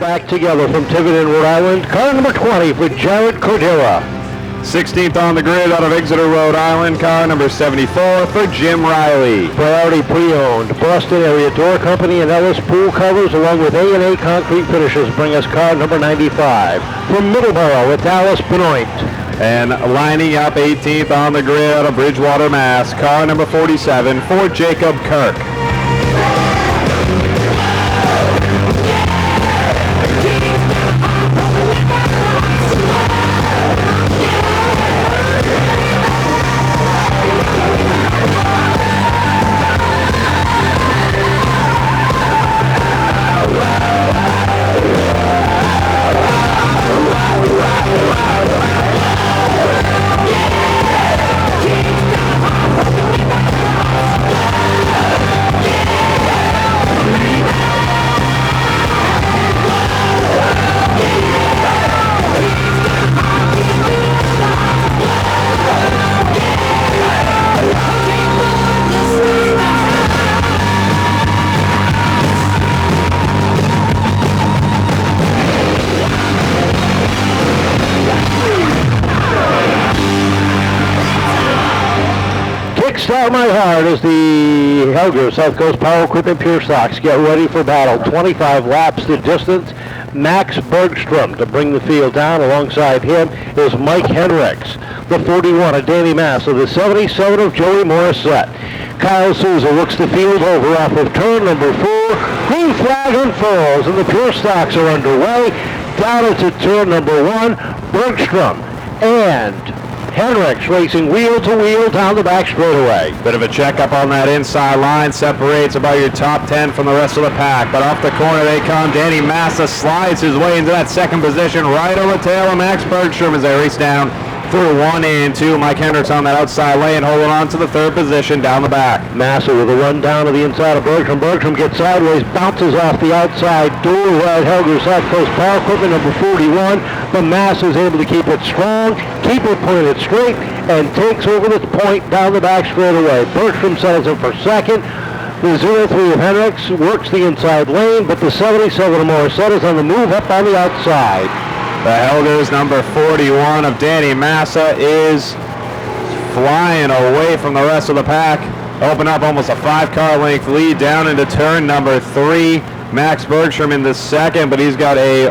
back together from Tiverton, Rhode Island. Car number 20 for Jared Cordera. 16th on the grid out of Exeter, Rhode Island, car number 74 for Jim Riley. Priority pre-owned. Boston Area Door Company and Ellis Pool Covers along with A&A Concrete Finishes bring us car number 95. From Middleborough with Dallas Benoit. And lining up 18th on the grid out of Bridgewater, Mass, car number 47 for Jacob Kirk. Start my heart as the Helger South Coast Power Equipment Pure Stocks get ready for battle. 25 laps the distance. Max Bergstrom to bring the field down. Alongside him is Mike Hendricks, the 41 of Danny Massa, the 77 of Joey Morissette. Kyle Souza looks the field over off of turn number 4. Green flag unfurls and the Pure Stocks are underway. Down into turn number 1. Bergstrom and Hendricks racing wheel to wheel down the back straightaway. Bit of a checkup on that inside line. Separates about your top 10 from the rest of the pack. But off the corner they come. Danny Massa slides his way into that second position right on the tail of Max Bergstrom as they race down through 1 and 2. Mike Hendricks on that outside lane holding on to the third position down the back. Massa with a run down to the inside of Bergstrom. Bergstrom gets sideways, bounces off the outside door at Helger South Coast Power Equipment number 41. But Massa is able to keep it strong, keep it pointed straight, and takes over the point down the back straightaway. Bergstrom settles in for second. The 03 of Hendricks works the inside lane, but the 77 of Morissette is on the move up on the outside. The Helgers number 41 of Danny Massa is flying away from the rest of the pack. Open up almost a 5-car length lead down into turn number 3. Max Bergstrom in the second, but he's got a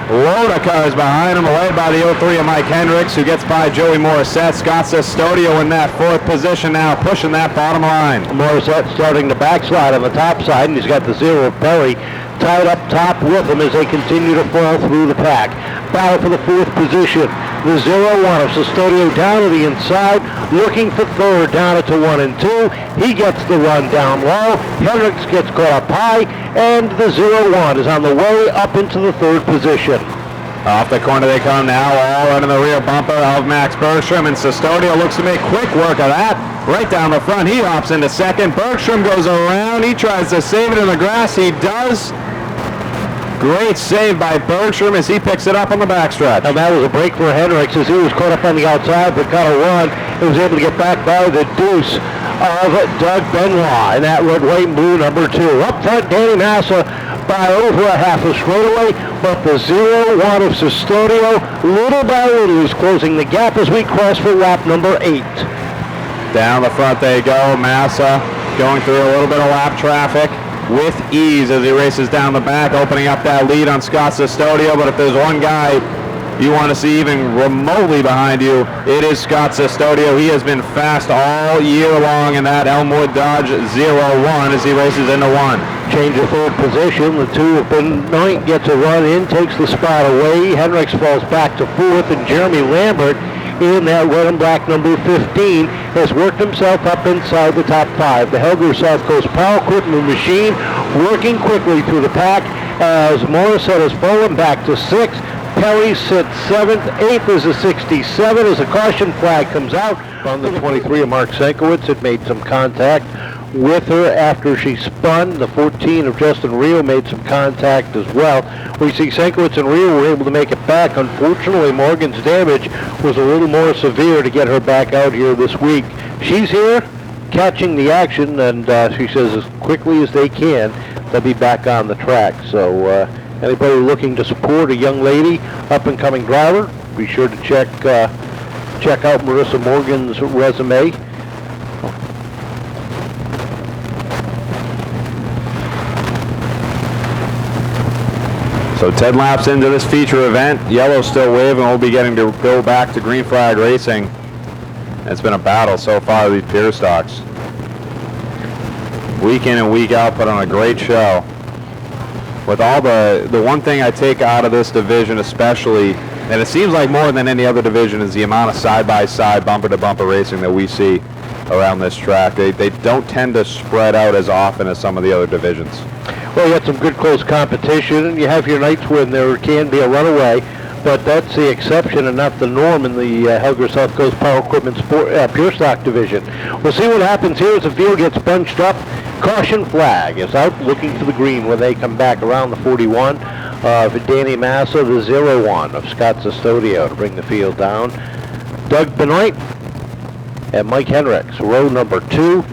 load of cars behind him, led by the 03 of Mike Hendricks, who gets by Joey Morissette. Scott Sestodio in that 4th position now, pushing that bottom line. Morissette starting to backslide on the top side, and he's got the 0 of Perry tied up top with him as they continue to fall through the pack. Battle for the 4th position. The 0-1 of Sestodio down to the inside, looking for third down to 1 and 2. He gets the run down low. Hendricks gets caught up high, and the 0-1 is on the way up into the 3rd position. Off the corner they come now, all under the rear bumper of Max Bergstrom, and Sestodio looks to make quick work of that. Right down the front, he hops into second. Bergstrom goes around, he tries to save it in the grass, he does. Great save by Bergstrom as he picks it up on the backstretch. And that was a break for Hendricks as he was caught up on the outside, but got a run. He was able to get back by the deuce of Doug Benoit in that red, white, and blue number 2. Up front, Danny Massa by over a half a straightaway, but the 0-1 of Sestodio, little by little, is closing the gap as we cross for lap number 8. Down the front they go. Massa going through a little bit of lap traffic with ease as he races down the back, opening up that lead on Scott Sestodio. But if there's one guy you want to see even remotely behind you, it is Scott Sestodio. He has been fast all year long in that Elmwood Dodge 0-1 as he races into 1. Change of 3rd position. The 2 of Benoit gets a run in, takes the spot away. Hendricks falls back to 4th, and Jeremy Lambert in that red and black number 15 has worked himself up inside the top 5. The Helger South Coast Power Equipment machine working quickly through the pack as Morissette has fallen back to 6th. Perry sits 7th. 8th is a 67 as a caution flag comes out. On the 23 of Mark Senkowitz had made some contact with her after she spun. The 14 of Justin Rio made some contact as well. We see Senkowitz and Rio were able to make it back. Unfortunately, Morgan's damage was a little more severe to get her back out here this week. She's here catching the action, and she says as quickly as they can, they'll be back on the track. So Anybody looking to support a young lady, up-and-coming driver, be sure to check out Marissa Morgan's resume. So 10 laps into this feature event, yellow's still waving. We'll be getting to go back to green flag racing. It's been a battle so far, these pier stocks. Week in and week out, put on a great show. With all the one thing I take out of this division especially, and it seems like more than any other division, is the amount of side-by-side, bumper-to-bumper racing that we see around this track. They don't tend to spread out as often as some of the other divisions. Well, you had some good close competition, and you have your nights when there can be a runaway, but that's the exception and not the norm in the Helger South Coast Power Equipment Pure Stock division. We'll see what happens here as the field gets bunched up. Caution flag is out looking for the green when they come back around the 41 of Danny Massa, the 01 of Scott Sestodio to bring the field down. Doug Benoit and Mike Henricks, row number 2.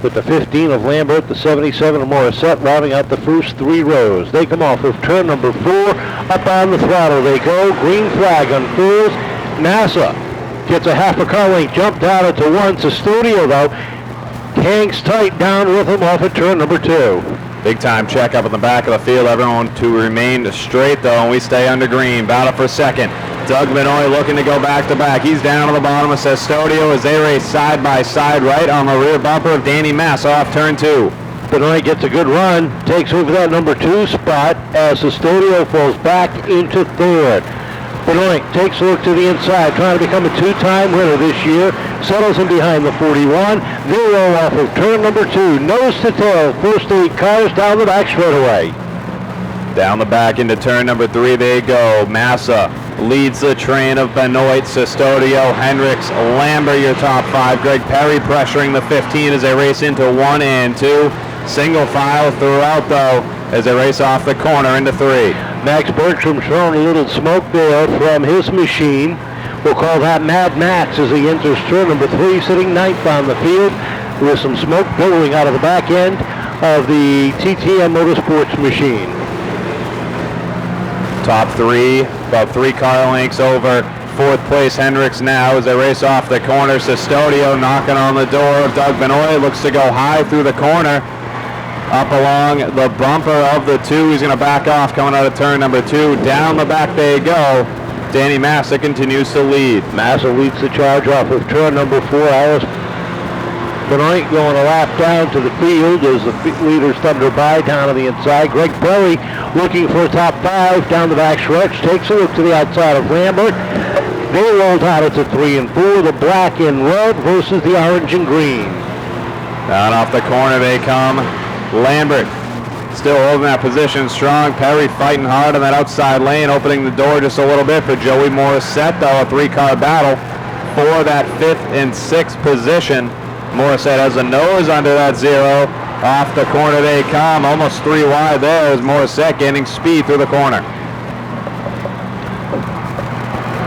With the 15 of Lambert, the 77 of Morissette rounding out the first 3 rows. They come off of turn number 4. Up on the throttle they go. Green flag unfurls. Massa gets a half a car length jump down into 1. Sestodio, though, hangs tight down with him off of turn number 2. Big time check up in the back of the field. Everyone to remain straight, though, and we stay under green. Battle for second. Doug Benoit looking to go back to back. He's down to the bottom of Sestodio as they race side by side right on the rear bumper of Danny Massa off turn 2. Benoit gets a good run, takes over that number 2 spot as Sestodio falls back into 3rd. Benoit takes a look to the inside, trying to become a 2-time winner this year. Settles in behind the 41. They roll off of turn number 2, nose to tail. First 8 cars down the back straightaway. Down the back into turn number 3 they go. Massa leads the train of Benoit, Sestodio, Henricks, Lambert, your top 5. Greg Perry pressuring the 15 as they race into 1 and 2. Single file throughout, though, as they race off the corner into 3. Max Bergstrom showing a little smoke there from his machine. We'll call that Mad Max as he enters turn number 3, sitting 9th on the field with some smoke billowing out of the back end of the TTM Motorsports machine. Top 3, about 3 car lengths over. 4th place Henricks now as they race off the corner. Sestodio knocking on the door of Doug Benoit. Looks to go high through the corner. Up along the bumper of the 2. He's going to back off coming out of turn number 2. Down the back they go. Danny Massa continues to lead. Massa leads the charge off of turn number 4. Alice Benoit going a lap down to the field as the leaders thunder by down on the inside. Greg Perry looking for a top 5 down the back stretch. Takes a look to the outside of Lambert. They rolled out to 3 and 4. The black and red versus the orange and green. Down off the corner they come. Lambert still holding that position strong. Perry fighting hard on that outside lane, opening the door just a little bit for Joey Morissette, though. A 3-car battle for that 5th and 6th position. Morissette has a nose under that 0. Off the corner they come, almost 3 wide there as Morissette gaining speed through the corner.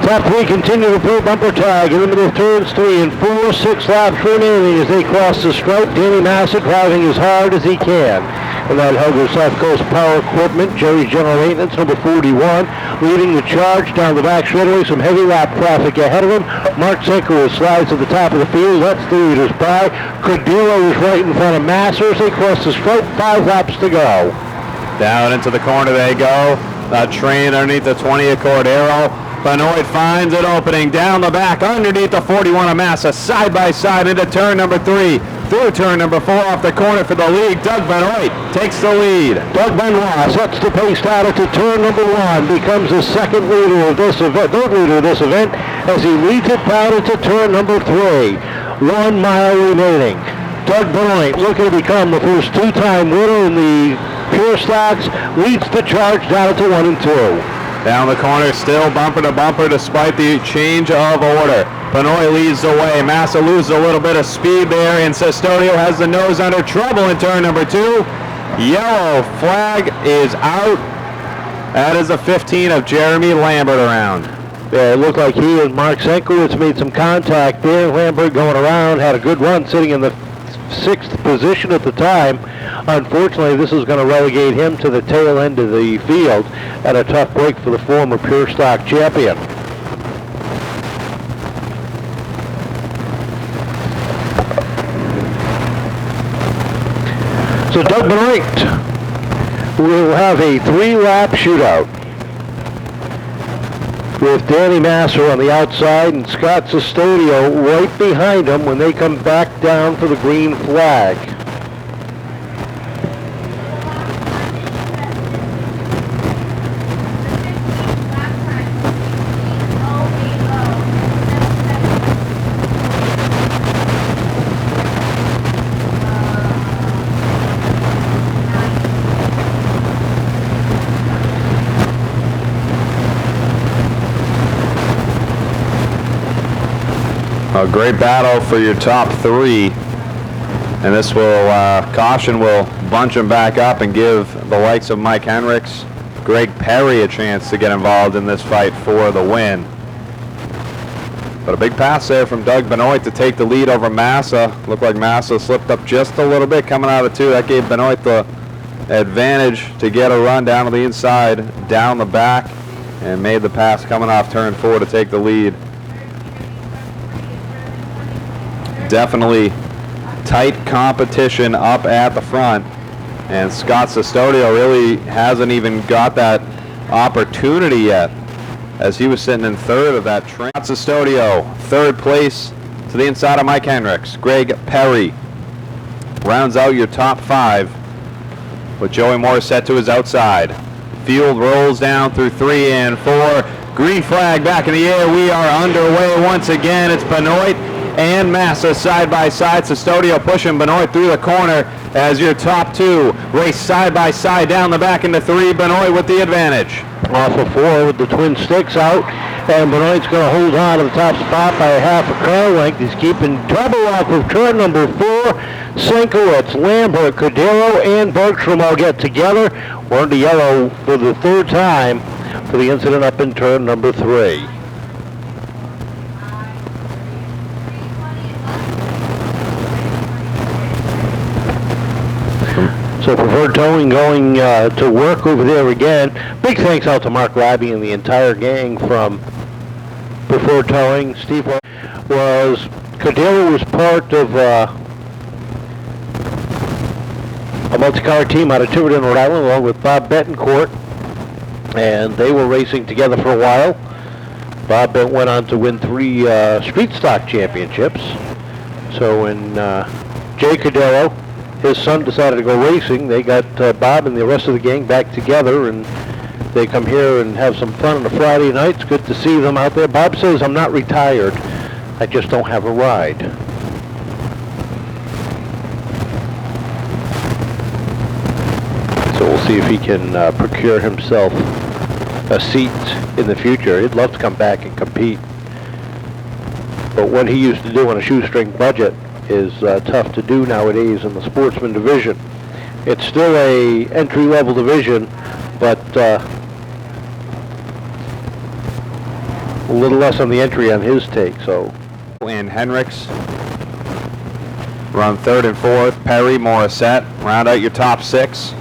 Top 3 continue to play bumper tag in the middle of turns 3 and 4. 6 laps remaining as they cross the stripe. Danny Massa driving as hard as he can. And that Helger South Coast Power Equipment, Jerry's General Maintenance, number 41, leading the charge down the back straightaway. Some heavy lap traffic ahead of him. Mark Senko slides to the top of the field, lets the leaders by. Cordillo is right in front of Massa as they cross the stripe. 5 laps to go. Down into the corner they go. A train underneath the 20 of Cordero. Benoit finds an opening down the back underneath the 41 of Massa, side by side into turn number 3. Through turn number 4 off the corner for the lead. Doug Benoit takes the lead. Doug Benoit sets the pace down to turn number 1, becomes the second leader of this event, third leader of this event, as he leads it down into turn number 3. 1 mile remaining. Doug Benoit looking to become the first 2-time winner in the Pure Stocks, leads the charge down to 1 and 2. Down the corner, still bumper to bumper despite the change of order. Benoit leads the way. Massa loses a little bit of speed there, and Sestodio has the nose under trouble in turn number 2. Yellow flag is out. That is the 15 of Jeremy Lambert around. Yeah, it looked like he and Mark Senko made some contact there. Lambert going around, had a good run sitting in the 6th position at the time. Unfortunately, this is going to relegate him to the tail end of the field at a tough break for the former Pure Stock champion. So Doug Benoit will have a 3-lap shootout with Danny Masser on the outside and Scott Sestodio right behind him when they come back down for the green flag. A great battle for your top 3, and this will caution will bunch them back up and give the likes of Mike Henricks, Greg Perry a chance to get involved in this fight for the win. But a big pass there from Doug Benoit to take the lead over Massa. Looked like Massa slipped up just a little bit coming out of 2. That gave Benoit the advantage to get a run down to the inside, down the back, and made the pass coming off turn 4 to take the lead. Definitely tight competition up at the front, and Scott Sestodio really hasn't even got that opportunity yet, as he was sitting in 3rd of that train. Scott Sestodio, 3rd place to the inside of Mike Henricks. Greg Perry rounds out your top 5 with Joey Morissette to his outside. Field rolls down through 3 and 4. Green flag back in the air. We are underway once again. It's Benoit and Massa side by side. Sestodio pushing Benoit through the corner as your top 2 race side by side down the back into 3. Benoit with the advantage. Off of 4 with the twin sticks out, and Benoit's going to hold on to the top spot by a half a car length. He's keeping trouble off of turn number 4. Sienkiewicz, Lambert, Cordero, and Bergstrom all get together. We're into yellow for the 3rd time for the incident up in turn number 3. So Preferred Towing going to work over there again. Big thanks out to Mark Labby and the entire gang from Preferred Towing. Steve Cordero was part of a multi-car team out of Tiverton, Rhode Island, along with Bob Betancourt, and they were racing together for a while. Bob went on to win 3 street stock championships. So when Jay Cordero, his son, decided to go racing, they got Bob and the rest of the gang back together, and they come here and have some fun on a Friday night. It's good to see them out there. Bob says, "I'm not retired, I just don't have a ride." So we'll see if he can procure himself a seat in the future. He'd love to come back and compete, but what he used to do on a shoestring budget is tough to do nowadays in the sportsman division. It's still a entry-level division, but a little less on the entry on his take. So, and Henricks run 3rd and 4th. Perry, Morissette round out your top 6.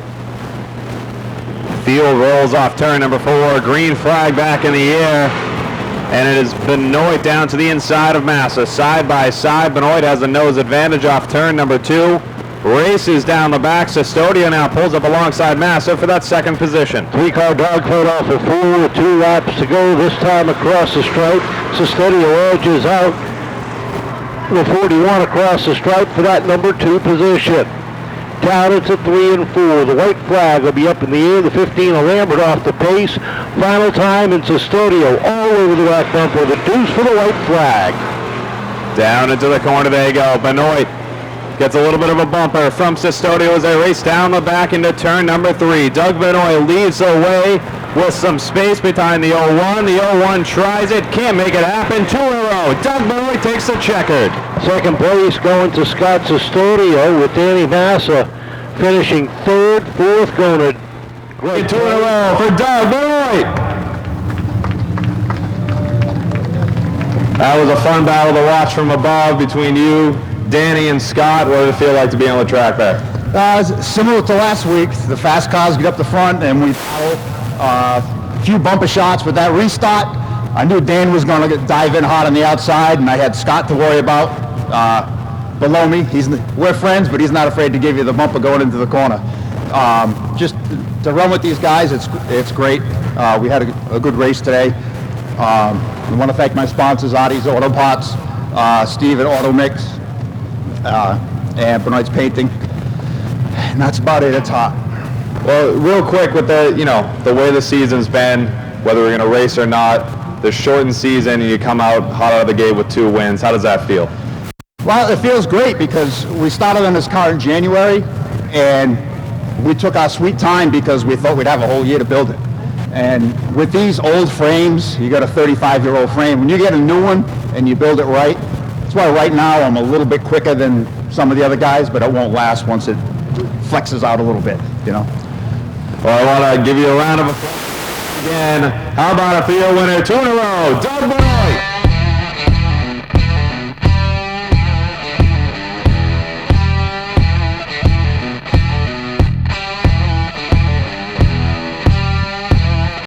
Field rolls off turn number 4. Green flag back in the air. And it is Benoit down to the inside of Massa. Side by side, Benoit has a nose advantage off turn number 2. Races down the back. Sestodio now pulls up alongside Massa for that 2nd position. 3-car dogfight off of 4 with 2 laps to go. This time across the stripe. Sestodio edges out the 41 across the stripe for that number 2 position. Down it's 3 and 4. The white flag will be up in the air. The 15 of Lambert off the pace. Final time in Sestodio all over the back bumper. The deuce for the white flag. Down into the corner they go. Benoit gets a little bit of a bumper from Sestodio as they race down the back into turn number 3. Doug Benoit leads the way with some space behind the 01. The 01 tries it, can't make it happen. 2 in a row. Doug Benoit takes the checkered. 2nd place going to Scott Sestodio with Danny Massa finishing 3rd. 4th going to Greg. 2 in a row for Doug Benoit. That was a fun battle to watch from above between you Danny and Scott, what did it feel like to be on the track there? Similar to last week, the fast cars get up the front and we battle. A few bumper shots with that restart. I knew Dan was going to dive in hard on the outside, and I had Scott to worry about below me. We're friends, but he's not afraid to give you the bumper going into the corner. Just to run with these guys, it's great. We had a good race today. I want to thank my sponsors, Artie's Auto Parts, Steve at Auto Mix, and Benoit's Painting. And that's about it at top. Well, real quick with the way the season's been, whether we're going to race or not, the shortened season and you come out hot out of the gate with 2 wins. How does that feel? Well, it feels great because we started on this car in January and we took our sweet time because we thought we'd have a whole year to build it. And with these old frames, you got a 35-year-old frame. When you get a new one and you build it right, that's why right now I'm a little bit quicker than some of the other guys, but it won't last once it flexes out a little bit, you know. Well, I want to give you a round of applause again. How about a field winner 2 in a row, Doug Brown?